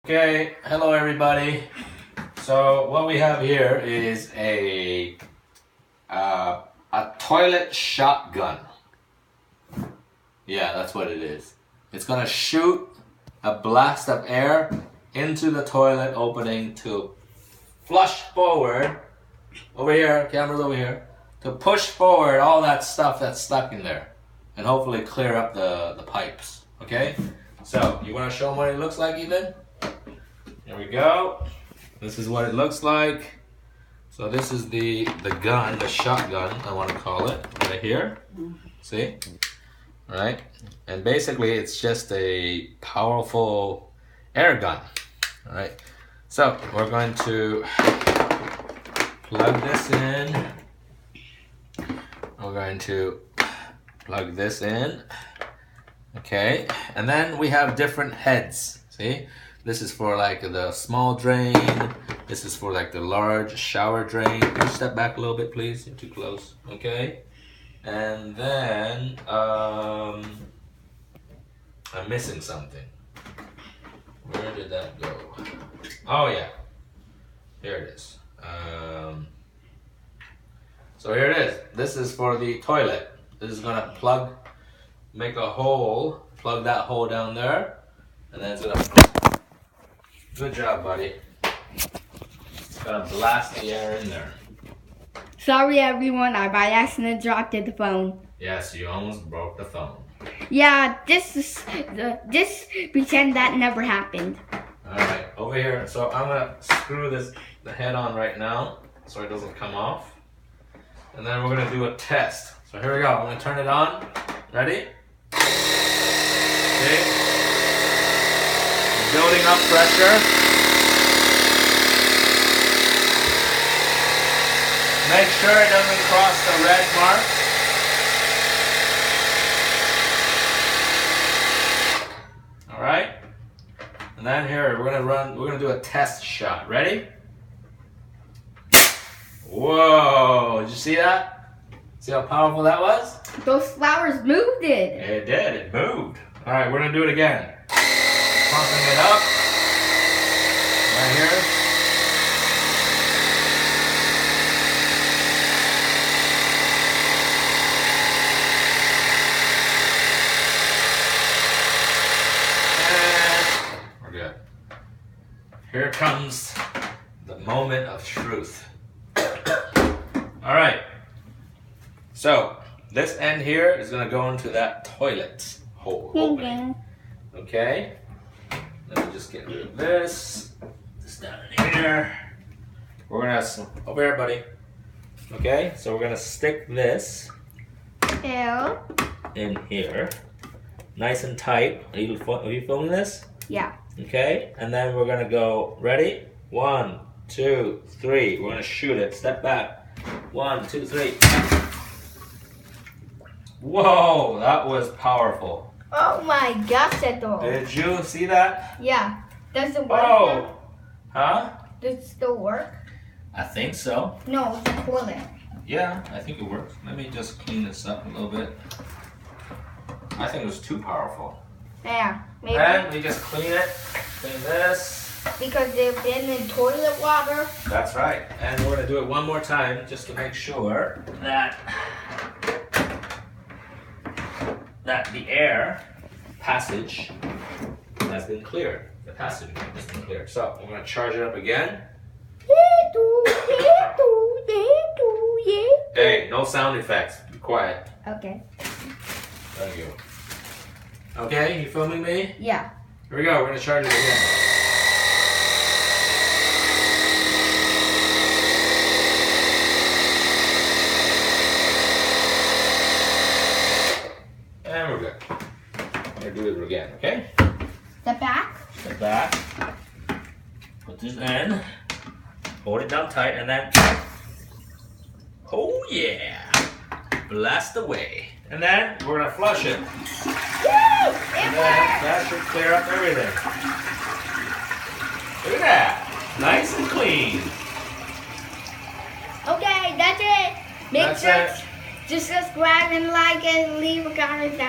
Okay, hello everybody. So what we have here is a toilet shotgun. Yeah, that's what it is. It's gonna shoot a blast of air into the toilet opening to flush forward, over here, camera's over here, to push forward all that stuff that's stuck in there and hopefully clear up the pipes, okay? So, you wanna show them what it looks like, Ethan? Here we go. This is what it looks like. So this is the gun, the shotgun, I want to call it, right here. See? All right? And basically it's just a powerful air gun. All right? So we're going to plug this in. We're going to plug this in. Okay? And then we have different heads. See? This is for like the small drain. This is for like the large shower drain. Can you step back a little bit, please? You're too close. Okay. And then I'm missing something. Where did that go? Oh yeah. Here it is. So here it is. This is for the toilet. This is gonna make a hole, plug that hole down there, and then it's gonna. Good job, buddy. It's gonna blast the air in there. Sorry, everyone. I by accident dropped the phone. Yes, you almost broke the phone. Yeah, just pretend that never happened. All right, over here. So I'm gonna screw the head on right now, so it doesn't come off. And then we're gonna do a test. So here we go. I'm gonna turn it on. Ready? Okay. Building up pressure. Make sure it doesn't cross the red mark. All right. And then here we're gonna do a test shot. Ready? Whoa, did you see that? See how powerful that was? Those flowers moved it. It did, it moved. All right, we're gonna do it again. Pumping it up, right here. And we're good. Here comes the moment of truth. All right, so this end here is gonna go into that toilet hole opening, okay? Let me just get rid of this. This down in here. We're gonna over here, buddy. Okay, so we're gonna stick this in here, nice and tight. Are you filming this? Yeah. Okay, and then we're gonna go. Ready? 1, 2, 3. We're gonna shoot it. Step back. 1, 2, 3. Whoa, that was powerful. Oh my gosh, Seto. Did you see that? Yeah. Does it work? Oh. Huh? Does it still work? I think so. No, it's a toilet. Yeah, I think it works. Let me just clean this up a little bit. I think it was too powerful. Yeah, maybe. And we just clean it. Clean this. Because they've been in toilet water. That's right. And we're going to do it one more time just to make sure that the air passage has been cleared. The passage has been cleared. So we're going to charge it up again. Hey, no sound effects. Be quiet. Okay. Thank you. Okay, you filming me? Yeah. Here we go. We're going to charge it again. And we're good. We're going to do it again, okay? Step back. Step back. Put this in. Hold it down tight and then... Oh yeah! Blast away. And then we're going to flush it. Woo! And then that should clear up everything. Look at that. Nice and clean. Okay, that's it. Make That's sure it. to subscribe and like and leave a comment down.